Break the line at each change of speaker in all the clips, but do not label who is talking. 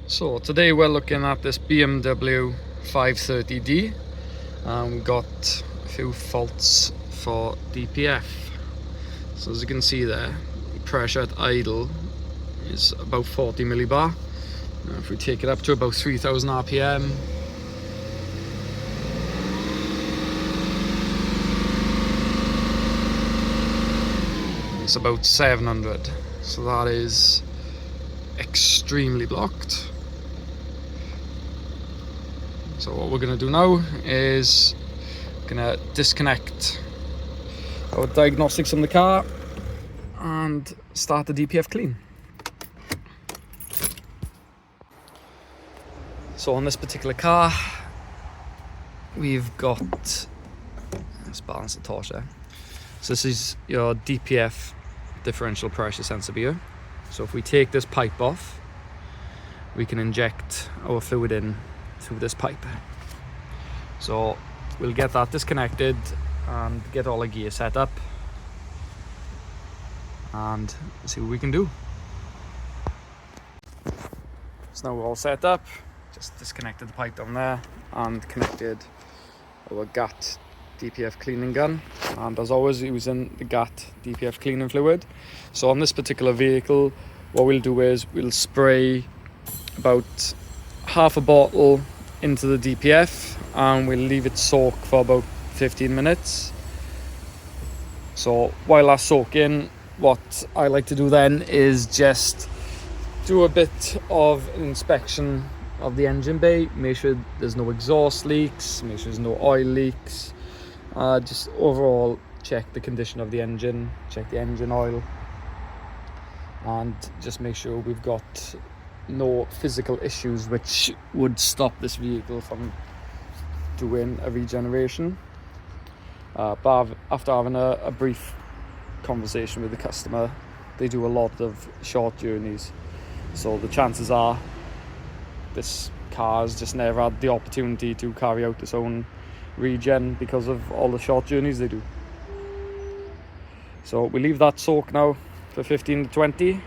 So today we're looking at this Bmw 530D, and we got a few faults for DPF. So as you can see there, pressure at idle is about 40 millibar. Now if we take it up to about 3000 RPM, it's about 700. So that is extremely blocked. So what we're going to do now is going to disconnect our diagnostics from the car and start the DPF clean. So on this particular car, we've got, let's balance the torch there. So this is your DPF differential pressure sensor here. So if we take this pipe off, we can inject our fluid in through this pipe. So we'll get that disconnected and get all the gear set up and see what we can do. So now we're all set up, just disconnected the pipe down there and connected our GAT DPF cleaning gun, and as always using the GAT DPF cleaning fluid. So on this particular vehicle, what we'll do is we'll spray about half a bottle into the DPF and we'll leave it soak for about 15 minutes. So while that's soaking, what I like to do then is just do a bit of an inspection of the engine bay, make sure there's no exhaust leaks, make sure there's no oil leaks, just overall check the condition of the engine, check the engine oil, and just make sure we've got no physical issues which would stop this vehicle from doing a regeneration. But after having a brief conversation with the customer, they do a lot of short journeys, so the chances are this car has just never had the opportunity to carry out its own regen because of all the short journeys they do. So we leave that soak now for 15 to 20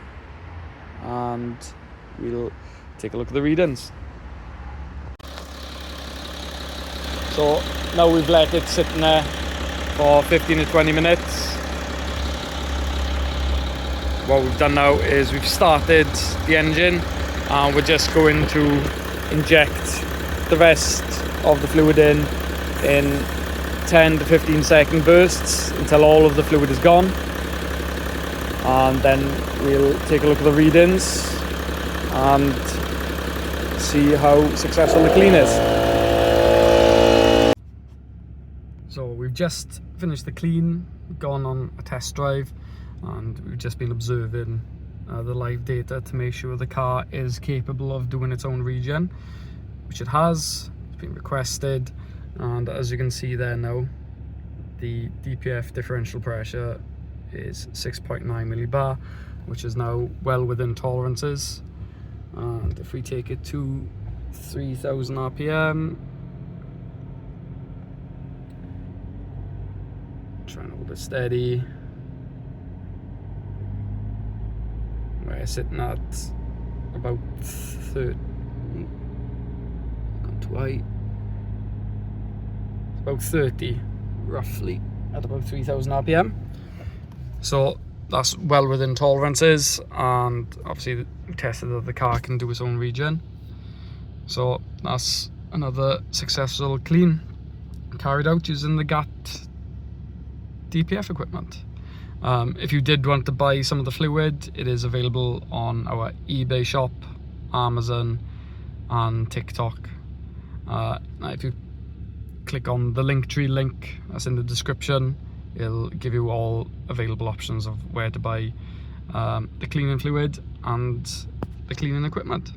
and we'll take a look at the readings. So now we've let it sit in there for 15 to 20 minutes. What we've done now is we've started the engine and we're just going to inject the rest of the fluid in 10 to 15 second bursts until all of the fluid is gone, and then we'll take a look at the readings and see how successful the clean is. So we've just finished the clean, gone on a test drive, and we've just been observing the live data to make sure the car is capable of doing its own regen, which it has. It's been requested, and as you can see there now, the DPF differential pressure is 6.9 millibar, which is now well within tolerances. And if we take it to 3000 RPM, try and hold it steady, we're sitting at about 30, gone too high, it's about 30 roughly at about 3000 RPM. So that's well within tolerances, and obviously we tested that the car can do its own regen. So that's another successful clean carried out using the GAT DPF equipment. If you did want to buy some of the fluid, it is available on our eBay shop, Amazon and TikTok. If you click on the Linktree link that's in the description, it'll give you all available options of where to buy the cleaning fluid and the cleaning equipment.